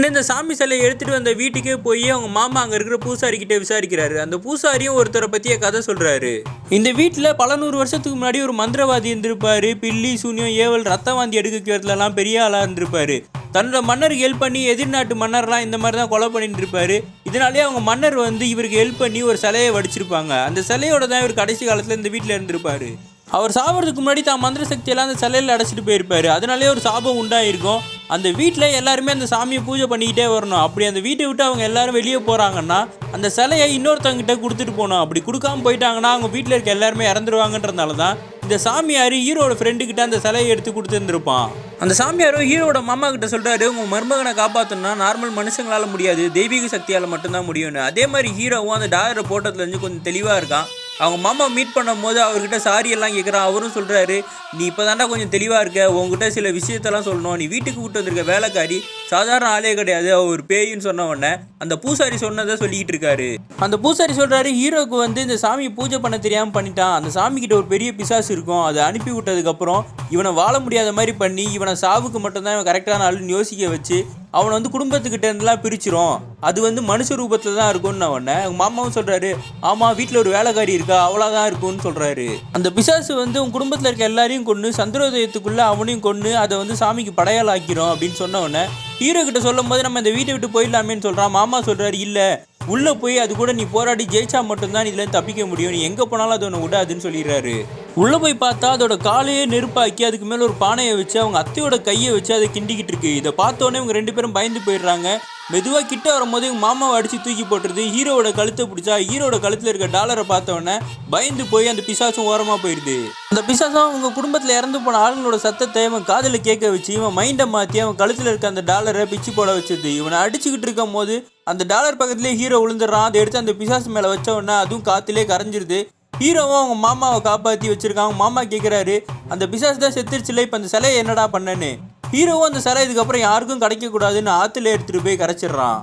உடனே இந்த சாமி சிலையை எடுத்துகிட்டு வந்த வீட்டுக்கே போய் அவங்க மாமா அங்கே இருக்கிற பூசாரி கிட்டே விசாரிக்கிறாரு. அந்த பூசாரியும் ஒருத்தரை பற்றிய கதை சொல்கிறாரு. இந்த வீட்டில் பல 100 வருஷத்துக்கு முன்னாடி ஒரு மந்திரவாதி இருந்திருப்பாரு. பில்லி சூனியம் ஏவல் ரத்த வாந்தி எடுக்கிறதுலாம் பெரிய ஆளாக இருந்திருப்பாரு. தன்னோட மன்னருக்கு ஹெல்ப் பண்ணி எதிர்நாட்டு மன்னர்லாம் இந்த மாதிரி தான் கொலை பண்ணிட்டு இருப்பாரு. இதனாலே அவங்க மன்னர் இவருக்கு ஹெல்ப் பண்ணி ஒரு சிலையை வடிச்சிருப்பாங்க. அந்த சிலையோட தான் இவர் கடைசி காலத்தில் இந்த வீட்டில் இருந்திருப்பாரு. அவர் சாவறதுக்கு முன்னாடி தான் மந்திர சக்தியெல்லாம் அந்த சிலையில் அடைச்சிட்டு போயிருப்பாரு. அதனாலே ஒரு சாபம் உண்டாயிருக்கும். அந்த வீட்டில் எல்லாருமே அந்த சாமியை பூஜை பண்ணிக்கிட்டே வரணும். அப்படி அந்த வீட்டை விட்டு அவங்க எல்லாரும் வெளியே போகிறாங்கன்னா அந்த சிலையை இன்னொருத்தவங்கிட்ட கொடுத்துட்டு போகணும். அப்படி கொடுக்காம போயிட்டாங்கன்னா அவங்க வீட்டில் இருக்க எல்லாருமே இறந்துருவாங்கன்றதுனால தான் இந்த சாமியார் ஹீரோட ஃப்ரெண்டுக்கிட்ட அந்த சிலையை எடுத்து கொடுத்துருந்துருப்பான். அந்த சாமியாரும் ஹீரோட மாமா கிட்ட சொல்கிறாரு, உங்கள் மருமகனை காப்பாற்றணும்னா நார்மல் மனுஷங்களால் முடியாது, தெய்வீக சக்தியால் மட்டும்தான் முடியும்னு. அதே மாதிரி ஹீரோவும் அந்த டாலரை போட்டதுலேருந்து கொஞ்சம் தெளிவாக இருக்கான். அவங்க மாமா மீட் பண்ணும் போது அவர்கிட்ட சாரி எல்லாம் கேட்குறான். அவரும் சொல்கிறாரு, நீ இப்போ தாண்டா கொஞ்சம் தெளிவாக இருக்க, உங்ககிட்ட சில விஷயத்தெல்லாம் சொல்லணும். நீ வீட்டுக்கு கூப்பிட்டு வந்திருக்க வேலைக்காரி சாதாரண ஆளே கிடையாது, அவர் பேயின்னு சொன்ன உடனே அந்த பூசாரி சொன்னதை சொல்லிக்கிட்டு இருக்காரு. அந்த பூசாரி சொல்கிறாரு, ஹீரோக்கு இந்த சாமியை பூஜை பண்ண தெரியாமல் பண்ணிட்டான். அந்த சாமிக்கிட்ட ஒரு பெரிய பிசாசு இருக்கும். அதை அனுப்பி விட்டதுக்கப்புறம் இவனை வாழ முடியாத மாதிரி பண்ணி இவனை சாவுக்கு மட்டும்தான் இவன் கரெக்டான ஆளுன்னு யோசிக்க வச்சு அவனை குடும்பத்துக்கிட்ட இருந்தெல்லாம் பிரிச்சிரும். அது மனுஷ ரூபத்தில் தான் இருக்கும்னு உடனே அவங்க மாமாவும் சொல்கிறாரு, ஆமாம் வீட்டில் ஒரு வேலைக்காரி இருக்கா, அவ்வளோதான் இருக்கும்னு சொல்கிறாரு. அந்த பிசாசு உன் குடும்பத்தில் இருக்க எல்லாரையும் கொண்டு சந்திரோதயத்துக்குள்ளே அவனையும் கொண்டு அதை சாமிக்கு படையால் ஆக்கிறோம் அப்படின்னு சொன்ன உடனே ஹீரோ கிட்ட சொல்லும் போது நம்ம இந்த வீட்டை விட்டு போயிடலாமேன்னு சொல்கிறான். மாமா சொல்கிறாரு, இல்லை உள்ளே போய் அது கூட நீ போராடி ஜெயிச்சா மட்டும்தான் இதுலேருந்து தப்பிக்க முடியும், நீ எங்கே போனாலும் அது ஒன்று விடாதுன்னு சொல்லிடுறாரு. உள்ளே போய் பார்த்தா அதோட காலையே நெருப்பாக்கி அதுக்கு மேலே ஒரு பானையை வச்சு அவங்க அத்தையோட கையை வச்சு அதை கிண்டிக்கிட்டு இருக்கு. இதை பார்த்தோன்னே இவங்க 2 பேரும் பயந்து போயிடுறாங்க. மெதுவாக கிட்ட வரும்போது இவங்க மாமாவை அடித்து தூக்கி போட்டுருது. ஹீரோவோட கழுத்தை பிடிச்சா ஹீரோட கழுத்தில் இருக்க டாலரை பார்த்தோன்னே பயந்து போய் அந்த பிசாசும் ஓரமாக போயிடுது. அந்த பிசாசும் அவங்க குடும்பத்தில் இறந்து போன ஆளுங்களோட சத்தத்தை இவன் காதில் கேட்க வச்சு இவன் மைண்டை மாற்றி அவன் கழுத்தில் இருக்க அந்த டாலரை பிச்சு போட வச்சது. இவனை அடிச்சுக்கிட்டு இருக்கும் போது அந்த டாலர் பக்கத்துலேயே ஹீரோ விழுந்துடுறான். அதை எடுத்து அந்த பிசாசு மேலே வச்ச உடனே அதுவும் காற்றுலே கரைஞ்சிருது. ஹீரோவும் அவங்க மாமாவை காப்பாற்றி வச்சிருக்காங்க. மாமா கேட்குறாரு, அந்த பிசாசு தான் செத்துருச்சுல, இப்போ அந்த சிலையை என்னடா பண்ணேன்னு. ஹீரோவும் அந்த சிலை இதுக்கப்புறம் யாருக்கும் கிடைக்கக்கூடாதுன்னு ஆற்றுல எடுத்துகிட்டு போய் கரைச்சிடுறான்.